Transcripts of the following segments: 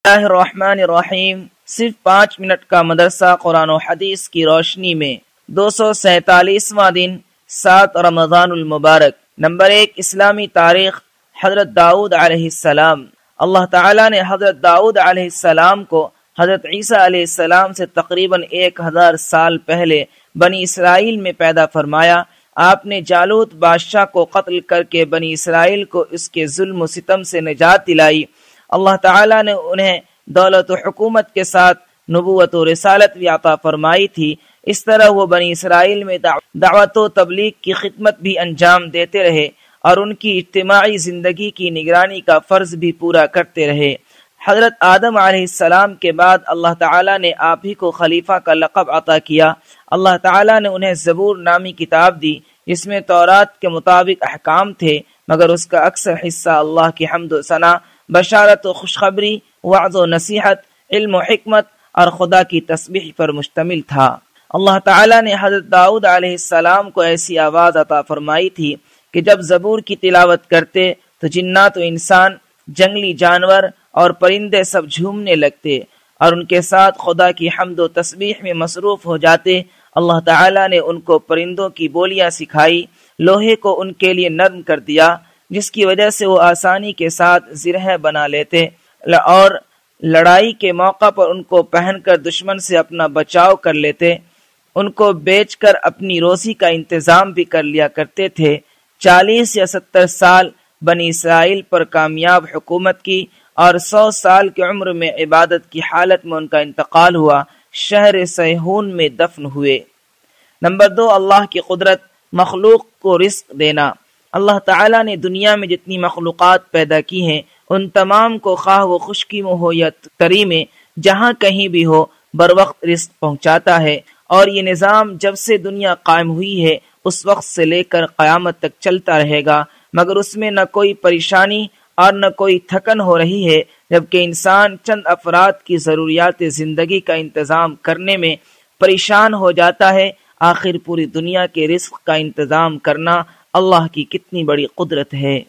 اللہ الرحمن الرحیم۔ صرف 5 منٹ کا مدرسہ قرآن و حدیث کی روشنی میں 247واں دن 7 رمضان المبارک۔ نمبر 1، اسلامی تاریخ۔ حضرت داؤد علیہ السلام۔ اللہ تعالیٰ نے حضرت داؤد علیہ السلام کو حضرت عیسیٰ علیہ السلام سے تقریباً 1000 سال پہلے بنی اسرائیل میں پیدا فرمایا۔ آپ نے جالوت بادشاہ کو قتل کر کے بنی اسرائیل کو اس کے ظلم و ستم سے نجات دلائی۔ اللہ تعالیٰ نے انہیں دولت و حکومت کے ساتھ نبوت و رسالت بھی عطا فرمائی تھی۔ اس طرح وہ بنی اسرائیل میں دعوت و تبلیغ کی خدمت بھی انجام دیتے رہے اور ان کی اجتماعی زندگی کی نگرانی کا فرض بھی پورا کرتے رہے۔ حضرت آدم علیہ السلام کے بعد اللہ تعالیٰ نے آپ ہی کو خلیفہ کا لقب عطا کیا۔ اللہ تعالیٰ نے انہیں زبور نامی کتاب دی جس میں تورات کے مطابق احکام تھے، مگر اس کا اکثر حصہ اللہ کی حمد و ثنا، بشارت و خوشخبری، وعظ و نصیحت، علم و حکمت اور خدا کی تسبیح پر مشتمل تھا۔ اللہ تعالیٰ نے حضرت داؤد علیہ السلام کو ایسی آواز عطا فرمائی تھی کہ جب زبور کی تلاوت کرتے تو جنات و انسان، جنگلی جانور اور پرندے سب جھومنے لگتے اور ان کے ساتھ خدا کی حمد و تسبیح میں مصروف ہو جاتے۔ اللہ تعالیٰ نے ان کو پرندوں کی بولیاں سکھائی، لوہے کو ان کے لیے نرم کر دیا جس کی وجہ سے وہ آسانی کے ساتھ زرہ بنا لیتے اور لڑائی کے موقع پر ان کو پہن کر دشمن سے اپنا بچاؤ کر لیتے۔ ان کو بیچ کر اپنی روزی کا انتظام بھی کر لیا کرتے تھے۔ 40 یا 70 سال بنی اسرائیل پر کامیاب حکومت کی اور 100 سال کی عمر میں عبادت کی حالت میں ان کا انتقال ہوا، شہر سیہون میں دفن ہوئے۔ نمبر 2، اللہ کی قدرت، مخلوق کو رزق دینا۔ اللہ تعالیٰ نے دنیا میں جتنی مخلوقات پیدا کی ہیں ان تمام کو خواہ وہ خشکی میں ہو یا تری میں، جہاں کہیں بھی ہو، بر وقت رزق پہنچاتا ہے، اور یہ نظام جب سے دنیا قائم ہوئی ہے اس وقت سے لے کر قیامت تک چلتا رہے گا، مگر اس میں نہ کوئی پریشانی اور نہ کوئی تھکن ہو رہی ہے، جبکہ انسان چند افراد کی ضروریات زندگی کا انتظام کرنے میں پریشان ہو جاتا ہے۔ آخر پوری دنیا کے رزق کا انتظام کرنا اللہ کی کتنی بڑی قدرت ہے۔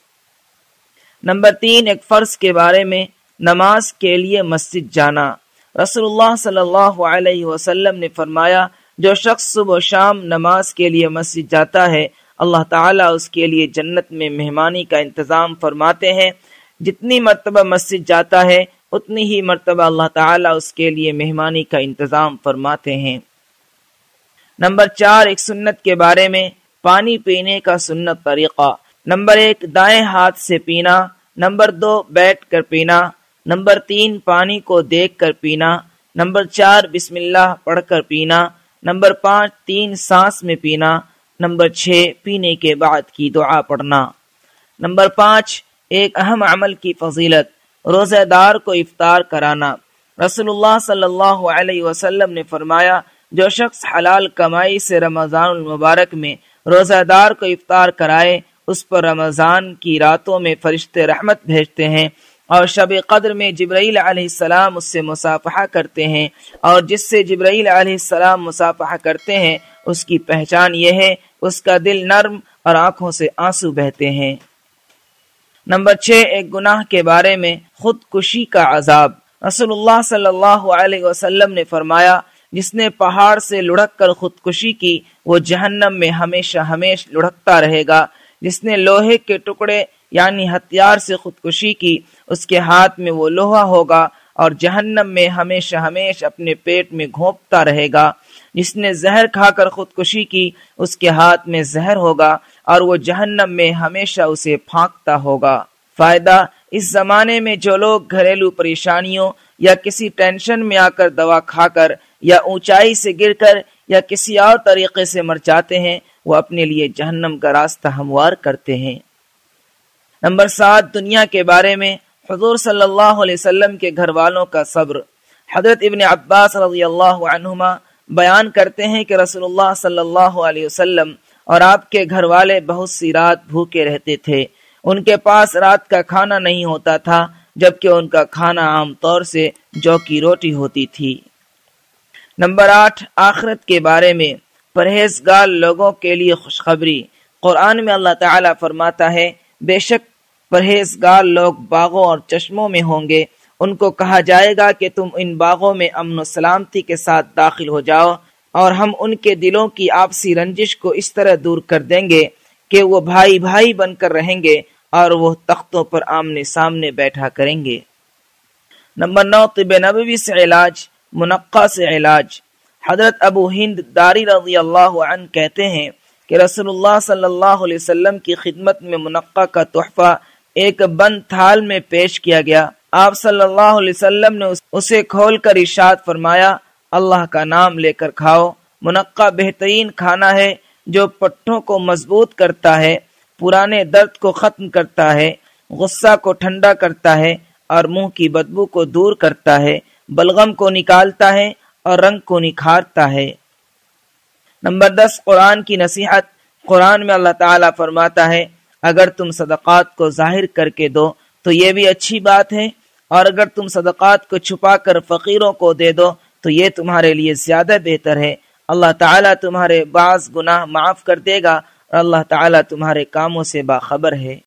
نمبر 3، ایک فرض کے بارے میں، نماز کے لیے مسجد جانا۔ رسول اللہ صلی اللہ علیہ وسلم نے فرمایا، جو شخص صبح و شام نماز کے لیے مسجد جاتا ہے اللہ تعالیٰ اس کے لیے جنت میں مہمانی کا انتظام فرماتے ہیں۔ جتنی مرتبہ مسجد جاتا ہے اتنی ہی مرتبہ اللہ تعالیٰ اس کے لیے مہمانی کا انتظام فرماتے ہیں۔ نمبر 4، ایک سنت کے بارے میں، پانی پینے کا سنت طریقہ۔ نمبر 1، دائیں ہاتھ سے پینا۔ نمبر 2، بیٹھ کر پینا۔ نمبر 3، پانی کو دیکھ کر پینا۔ نمبر 4، بسم اللہ پڑھ کر پینا۔ نمبر 5، 3 سانس میں پینا۔ نمبر 6، پینے کے بعد کی دعا پڑھنا۔ نمبر 5، ایک اہم عمل کی فضیلت، روزہ دار کو افطار کرانا۔ رسول اللہ صلی اللہ علیہ وسلم نے فرمایا، جو شخص حلال کمائی سے رمضان المبارک میں روزہ دار کو افطار کرائے اس پر رمضان کی راتوں میں فرشتے رحمت بھیجتے ہیں اور شب قدر میں جبرائیل علیہ السلام اس سے مصافحہ کرتے ہیں، اور جس سے جبرائیل علیہ السلام مصافحہ کرتے ہیں اس کی پہچان یہ ہے اس کا دل نرم اور آنکھوں سے آنسو بہتے ہیں۔ نمبر 6، ایک گناہ کے بارے میں، خودکشی کا عذاب۔ رسول اللہ صلی اللہ علیہ وسلم نے فرمایا، جس نے پہاڑ سے لڑک کر خودکشی کی وہ جہنم میں ہمیشہ لڑکتا رہے گا۔ جس نے لوہے کے ٹکڑے یعنی ہتھیار سے خودکشی کی اس کے ہاتھ میں وہ لوہا ہوگا اور جہنم میں ہمیشہ اپنے پیٹ میں گھونپتا رہے گا۔ جس نے زہر کھا کر خودکشی کی اس کے ہاتھ میں زہر ہوگا اور وہ جہنم میں ہمیشہ اسے پھانکتا ہوگا۔ فائدہ، اس زمانے میں جو لوگ گھریلو پریشانیوں یا کسی ٹینشن میں آ کر دوا کھا کر یا اونچائی سے گر کر یا کسی اور طریقے سے مر جاتے ہیں وہ اپنے لیے جہنم کا راستہ ہموار کرتے ہیں۔ نمبر 7، دنیا کے بارے میں، حضور صلی اللہ علیہ وسلم کے گھر والوں کا صبر۔ حضرت ابن عباس رضی اللہ عنہما بیان کرتے ہیں کہ رسول اللہ صلی اللہ علیہ وسلم اور آپ کے گھر والے بہت سی رات بھوکے رہتے تھے۔ ان کے پاس رات کا کھانا نہیں ہوتا تھا، جبکہ ان کا کھانا عام طور سے جو کی روٹی ہوتی تھی۔ نمبر 8، آخرت کے بارے میں، پرہیزگار لوگوں کے لیے خوشخبری۔ قرآن میں اللہ تعالیٰ فرماتا ہے، بے شک پرہیزگار لوگ باغوں اور چشموں میں ہوں گے، ان کو کہا جائے گا کہ تم ان باغوں میں امن و سلامتی کے ساتھ داخل ہو جاؤ، اور ہم ان کے دلوں کی آپسی رنجش کو اس طرح دور کر دیں گے کہ وہ بھائی بھائی بن کر رہیں گے اور وہ تختوں پر آمنے سامنے بیٹھا کریں گے۔ نمبر 9، طب نبوی سے علاج، منقع سے علاج۔ حضرت ابو ہند داری رضی اللہ عنہ کہتے ہیں کہ رسول اللہ صلی اللہ علیہ وسلم کی خدمت میں منقع کا تحفہ ایک بند تھال میں پیش کیا گیا۔ آپ صلی اللہ علیہ وسلم نے اسے کھول کر ارشاد فرمایا، اللہ کا نام لے کر کھاؤ۔ منقع بہترین کھانا ہے جو پٹھوں کو مضبوط کرتا ہے، پرانے درد کو ختم کرتا ہے، غصہ کو ٹھنڈا کرتا ہے اور منہ کی بدبو کو دور کرتا ہے، بلغم کو نکالتا ہے اور رنگ کو نکھارتا ہے۔ نمبر 10، قرآن کی نصیحت۔ قرآن میں اللہ تعالیٰ فرماتا ہے، اگر تم صدقات کو ظاہر کر کے دو تو یہ بھی اچھی بات ہے، اور اگر تم صدقات کو چھپا کر فقیروں کو دے دو تو یہ تمہارے لیے زیادہ بہتر ہے۔ اللہ تعالیٰ تمہارے بعض گناہ معاف کر دے گا، اور اللہ تعالیٰ تمہارے کاموں سے باخبر ہے۔